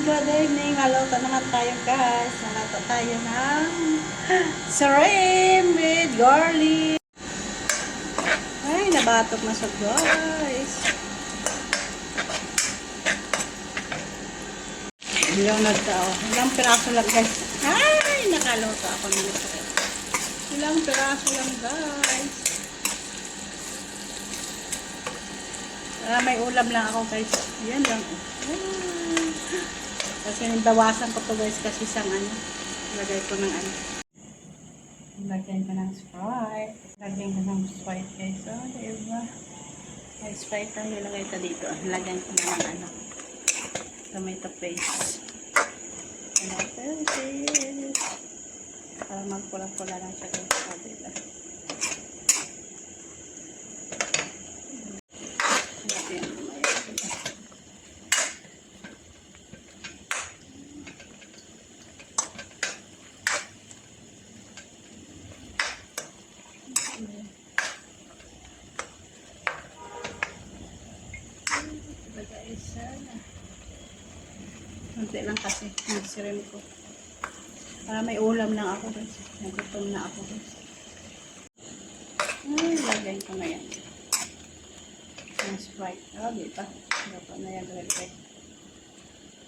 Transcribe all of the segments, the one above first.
Good evening. Maluto naman tayo guys. Maluto tayo ng shrimp with garlic. Ay, nabatok na siya guys. Ilang piraso lang guys. Ay, nakaluto ako nito. Ilang piraso lang guys. May ulam lang ako guys. Yan lang. Kasi nabawasan ko to guys kasi isang lagay ko ng lagyan ko ng Sprite. Lagyan ko ng Sprite guys. Oh, diba? May Sprite ang nilagay ko dito. Lagyan ko na ng tomato paste. Tomato paste. Para magpula-pula lang siya guys. Oh, diba? Kunti lang kasi nagsirim ko. Para may ulam lang ako guys. Nagutom na ako guys. Ay, lagyan ko na yan. Yung Sprite. Oh, diba? Dapat na yan lagay.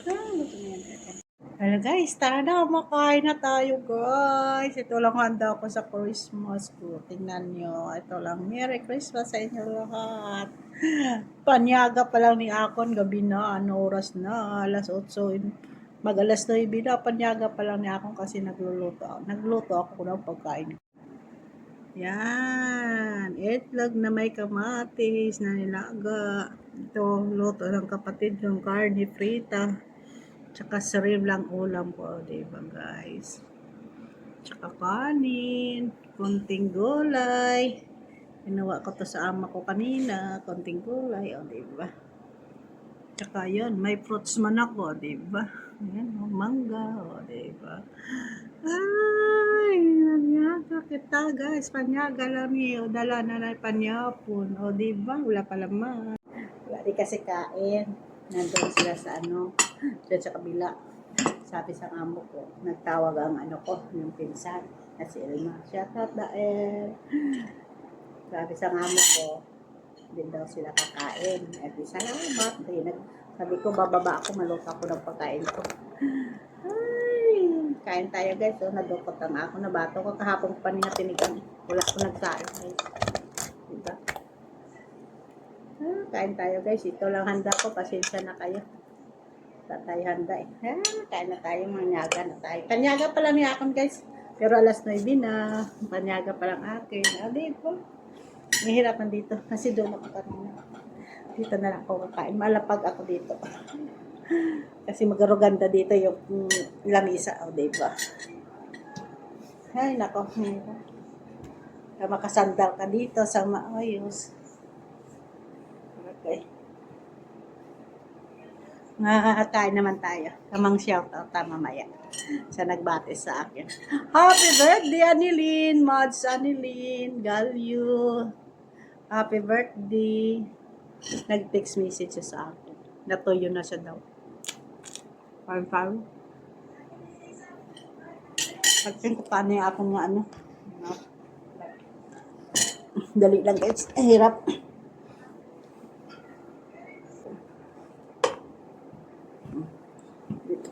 Gusto na yan lagay. Hello guys, tara na. Makain na tayo guys. Ito lang handa ko sa Christmas ko. Tingnan nyo. Ito lang. Merry Christmas sa inyo lahat. Panyaga pa lang ni Akon. Gabi na. Ano oras na? Alas 8. Mag-alas 9 na. Panyaga pa lang ni Akon kasi nagluluto. Nagluto ako ng pagkain. Yan. Itlog na may kamatis na nilaga. Ito, luto ng kapatid yung carne frita. Tsaka shrimp lang ulam ko, diba guys? Tsaka kanin, konting gulay. Ginawa ko to sa ama ko kanina, konting gulay, o diba? Tsaka yun, may fruits man ako, diba? Ayan, mangga, o diba? Ay, nanyaga kita guys, panyaga lang yun. Dala na na panyapon, o diba? Wala pa laman. Wala di kasi kain. Nandun sila sa doon sa kabila. Sabi sa amo ko, nagtawag ang yung pinsan, na si Elma. Shout out Dael. Sabi sa amo ko, din daw sila kakain. Eh, salamat. Sabi ko, bababa ako, maluto ako ng pagkain ko. Ay, kain tayo guys. So, nagdukot ang ako. Nabato ko kahapon pa niya tinigang. Wala ko nagsain guys. Diba? Kain tayo guys. Ito lang handa ko. Pasensya na kayo. Tayo handa eh. Kain na tayo. Manyaga na tayo. Panyaga pa lang ni Akon guys. Pero alas 9 na. Panyaga pa lang akin. Diba? Mahirapan dito. Kasi doon ako kanina. Dito na lang ako kakain. Malapag ako dito. Kasi magaruganda dito yung lamisa. O diba? Ay nako. Makasandal ka dito sa maayos. Okay. Kain naman tayo. Tamang shoutout mamaya sa nagbate sa akin. Happy birthday, Anilin! Mods Anilin! Galyo! Happy birthday! Nag-text message sa akin. Natuyo na siya daw. Parang. Pagkin ko paano yung akong Dali lang guys. Hirap.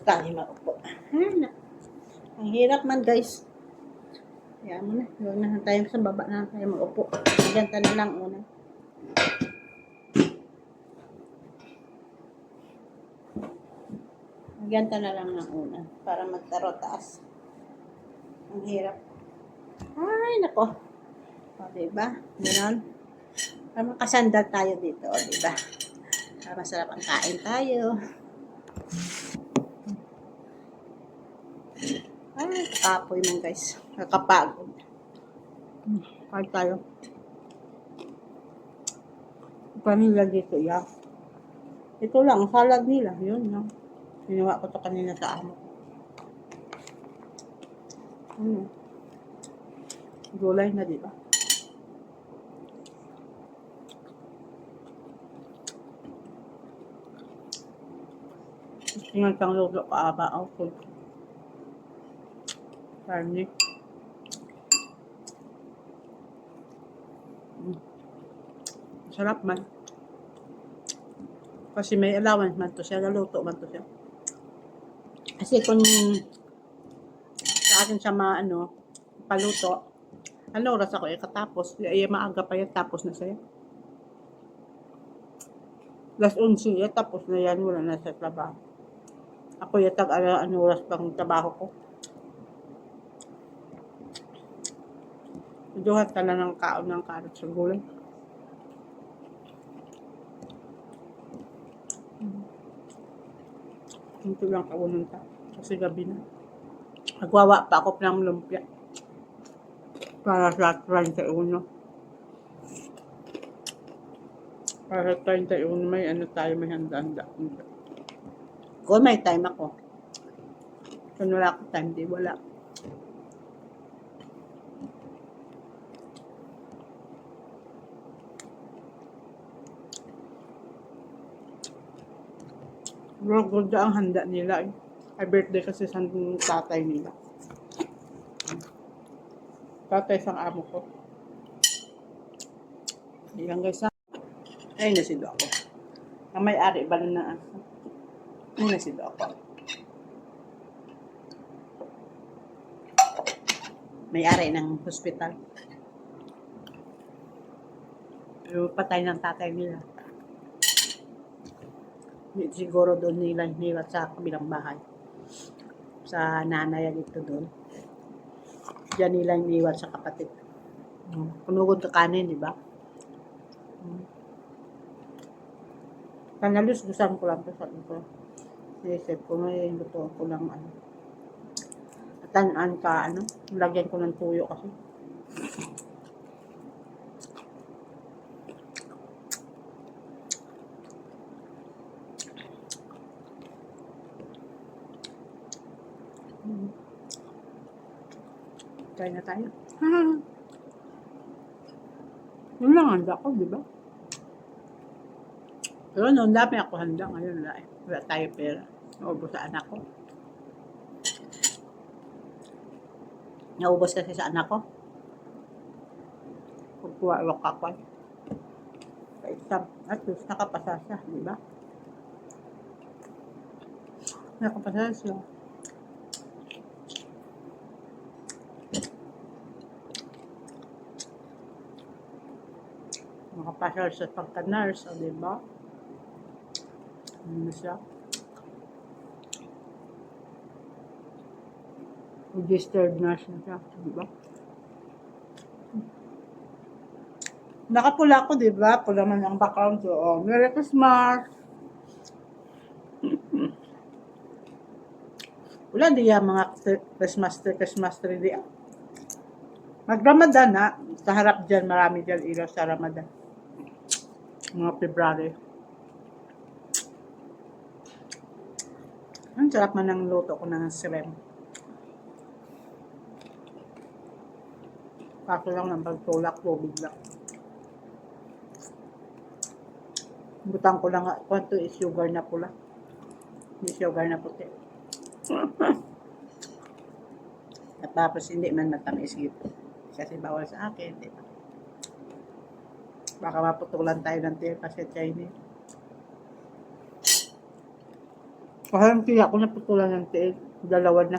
Tayo maupo. Ang hirap man guys. Kaya mo na. Huwag na tayo sa baba na tayo maupo. Ganta na lang una. Ganta na lang ng una. Para magtaro taas. Ang hirap. Ay, nako. O, diba? Ganon. Para makasandal tayo dito. O, diba? Para masarap ang kain tayo. Ay, kapoy man guys. Nakapagod. Kahit tayo. Panila dito, ya. Ito lang, salad nila. Yun, no. Ginawa ko to kanina sa amo. Gulay na, diba? Ingat kang luto kaaba ako. Karne. Sarap man. Kasi may allowance man to siya. Naluto man to siya. Kasi kung sa akin siya paluto, ano oras ako katapos? Maaga pa yan, tapos na siya. Last 11 yan, tapos na yan, wala na sa trabaho. Ako yatag ano oras pang trabaho ko. Duhat ka na ng kaon ng karot sa gulay. Ito lang kaunan ta. Kasi gabi na. Nagwawa pa ako ng lumpia. Para sa 31. Para sa 31 may may handa-handa. Kung may time ako. Kung wala ako time, di wala. Bro, good ang handa nila eh. Ay birthday kasi sa tatay nila. Tatay sang amo ko. Ilang guys ha. Ay nasido ako. Ang may-ari ba na ay nasido ako. May-ari ng hospital. Yung patay ng tatay nila. Siguro doon nila hiniwat sa kabilang bahay. Sa nanay dito doon. Diyan nila hiniwat sa kapatid. Punugod ka kanin, di ba? Kanalus, gusto ko lang to sa ito. Naisip ko, may luto ko lang tanan ka, lagyan ko ng tuyo kasi. Try na tayo. Yun lang handa ko, di ba? Pero noon dami ako handa. Ngayon wala tayo pera. Naubos sa anak ko. Naubos kasi sa anak ko. Pagkuha ako. At least nakapasa siya, di ba? Nakapasa siya. Nakapasa siya pagka-nurse, di ba? Ano siya? Registered nurse na siya, di ba? Nakapula ko, di ba? Pula man ang background ko. Oh, Merry Christmas! Wala diya mga Christmas tree diya. Mag-Ramadan na. Sa harap dyan, marami dyan ilaw sa Ramadan. Mga February. Ang sarap man ng luto ko ng shrimp. Kaso lang ng pagtulak ko, bigla. Butang ko lang, kwanto is sugar na pula. Hindi sugar na puti. At tapos hindi man matamis gito. Kasi bawal sa akin, diba? Baka maputulan tayo ng tiyan kasi Chinese. Kasi hindi ako naputulan ng tiyan. Dalawa na.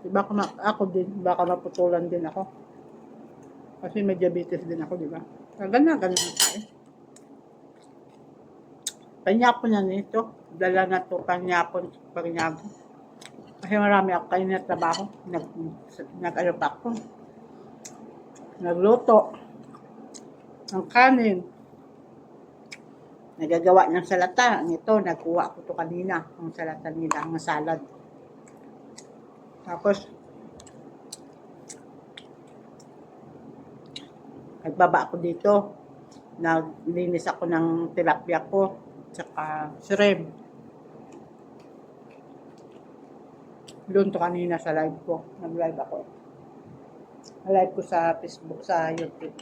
Diba ako din, baka maputulan din ako. Kasi may diabetes din ako, diba? Ganun tayo. Panyapon na nito. Dala na to panyapon. Kasi marami ako kayo na trabaho. Nag-ano pa ako. Nagluto. Ng kanin. Nagagawa ng salata. Ito, nagkuha ko to kanina. Ang salata nila, ang salad. Tapos, nagbaba ako dito. Naglinis ako ng tilapia ko. Tsaka shrimp. Doon to kanina sa live ko. Nag-live ako. Live ko sa Facebook, sa YouTube.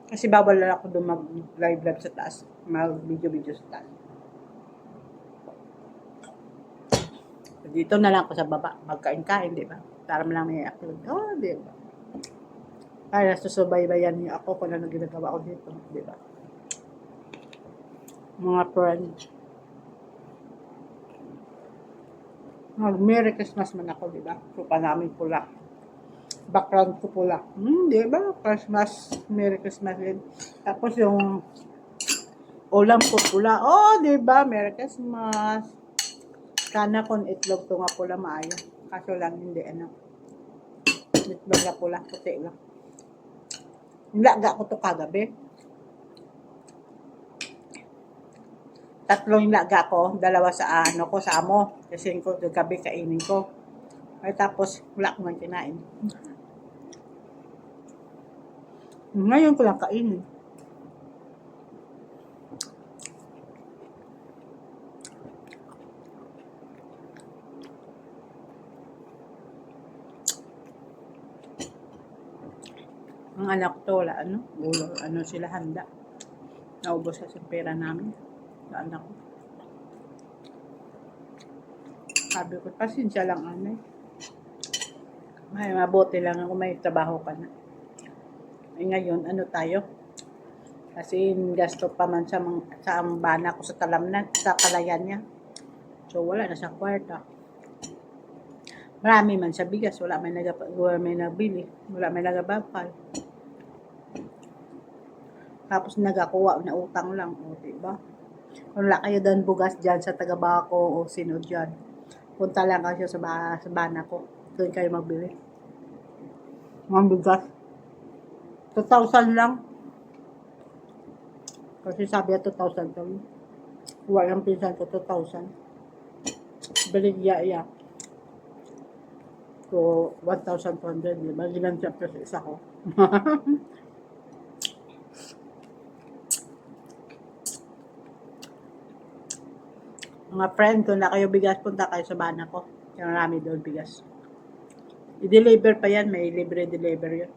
Kasi bawal na ako doon mag-live sa taas. Mag-video sa taas. Dito na lang ako sa baba. Magkain-kain, di ba? Para mo lang may upload. Oh, di ba? Kaya susubaybayan niyo ako kung ano ginagawa ko dito. Di ba? Mga friends. Mag-Merry Christmas man ako, di ba? Supa namin pula. Background ko pula. Di ba? Christmas, Merry Christmas din. Tapos yung ulam ko pula. Oh, di ba? Merry Christmas. Sana kung itlog to nga pula maayo. Kaso lang hindi ano. Itlog na pula, puti lang. Nilaga ko to kagabi. 3 nilaga ko, 2 sa ano ko sa amo. Kasi ko gabi kainin ko. Ay tapos wala ko man kinain. Ngayon ko lang kainin. Ang anak ko wala ano sila handa. Naubos kasi pera namin. Sa anak ko. Sabi ko, pasensya lang anay. May mabuti lang ako may trabaho ka na. Eh ngayon, ano tayo? Kasi gasto pa man sa ang bana ko sa talamnan, sa kalayan niya. So wala na sa kwarta. Marami man sa bigas, wala may nabili, wala may nagabakal. Tapos nagakuha na utang lang, o diba? Kung wala kayo doon bugas dyan sa Tagabako o sino dyan, punta lang kayo sa bana ko. Doon kayo magbili. Mga bugas. 2,000 lang. Kasi sabi niya 2,000 to. Kuha yung pinsan ko 2,000. Baligya. So, 1,200. Diba? Ginan siya sa isa ko. Mga friend, kung na kayo bigas, punta kayo sa bana ko. Yung marami doon bigas. I-deliver pa yan. May libre deliver yun.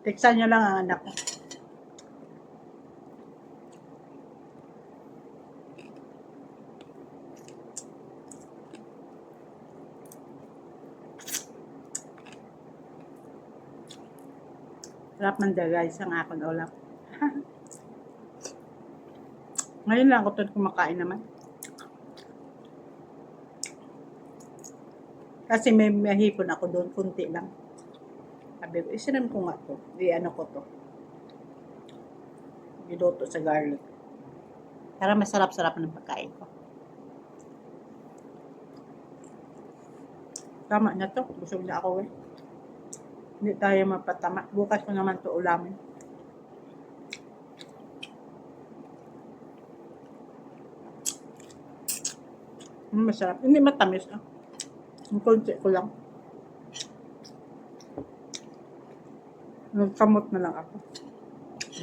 Teksan nyo lang ang anak ko. Sarap man guys ang akong ulam. Ngayon lang ako ito kumakain naman. Kasi may hipon ako doon, kunti lang. Sabi ko, isiram ko nga to. Ano ko to. Giluto sa garlic. Para masarap-sarap ng pagkain ko. Tama na to. Busog na ako eh. Hindi tayo mapatama. Bukas ko naman to ulamin. Masarap. Hindi matamis ah. Ang konti ko lang. Nagkamot na lang ako.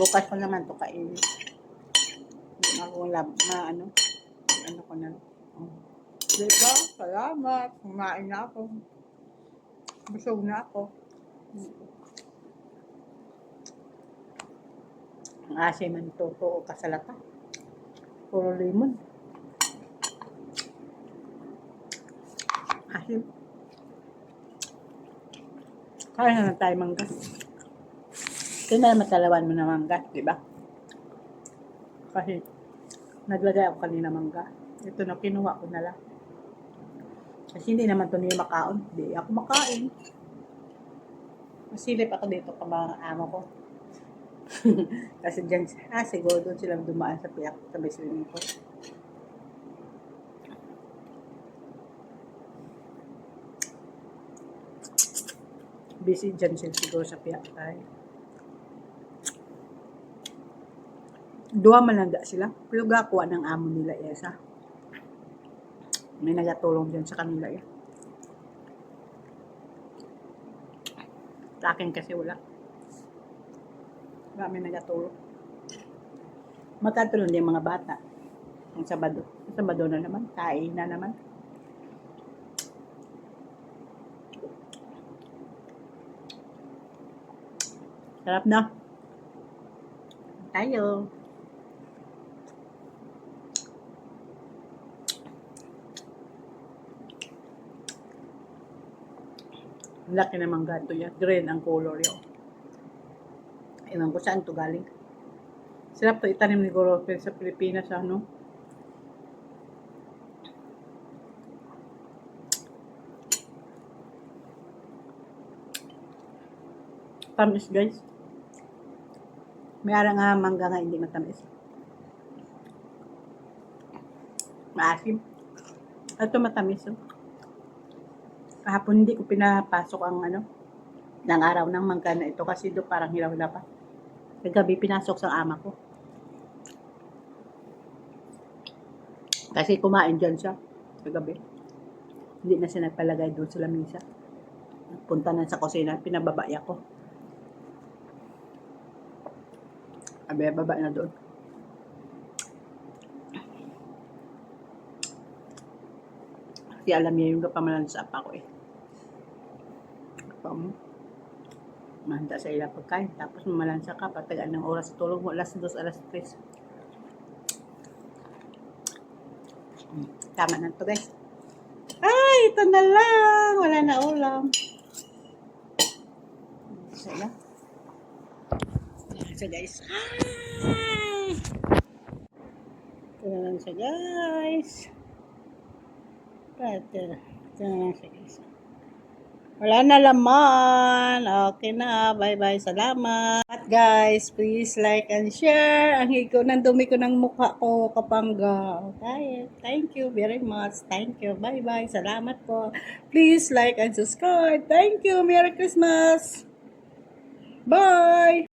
Bukas ko naman to kainin. Hindi na ako ano ko na. Diba? Salamat. Kumain na ako. Busog na ako. Ang asim man totoo kasalata. Puro lemon. Asim. Kaya na tayo mangga. Kaya na matalawan mo na mangga, di ba? Kasi naglagay ako kanina mangga. Ito na kinuha ko na lang. Kasi hindi naman ito niya makaon. Hindi ako makain. Masilip ako dito ka mga amo ko. Kasi dyan, siguro doon silang dumaan sa piyak sa swimming pool. Busy dyan sila siguro sa piyak tayo. Duha malanda sila. Pero gakuha ng amo nila isa. May nagatulong dyan sa kanila eh. Sa akin kasi wala. Wala may nagatulong. Matatulong din mga bata. Ang Sabado. Ang Sabado na naman. Kain na naman. Sarap na. tayo. Laki naman gato yan. Green ang color yun. Ewan ko saan to galing. Sarap to itanim ni Goro sa Pilipinas, ano? Tamis, guys. May ara nga mangga nga hindi matamis. Maasim. Ito matamis, oh. Kahapon hindi ko pinapasok ang ano, ng araw ng mangga na ito kasi do parang hilaw na pa. Kagabi pinasok sa ama ko. Kasi kumain dyan siya kagabi. Hindi na siya nagpalagay doon sa lamisa. Punta na sa kusina, pinababaya ko. Abi, baba na doon. Kasi alam niya yung kapamalan sa apa ko eh. Mahanda sa ilang pagkain. Tapos mamalansa ka, patagaan ng oras sa tulog mo, alas 2, alas 3. Tama na to guys. Ay, ito na lang. Wala na ulam. Isa guys. Ay! Ito na lang siya guys. Ito na lang siya guys. Wala na laman. Okay na. Bye-bye. Salamat. At guys, please like and share. Ang higo, nandumi ko ng mukha ko, kapangga. Okay. Thank you very much. Thank you. Bye-bye. Salamat po. Please like and subscribe. Thank you. Merry Christmas. Bye.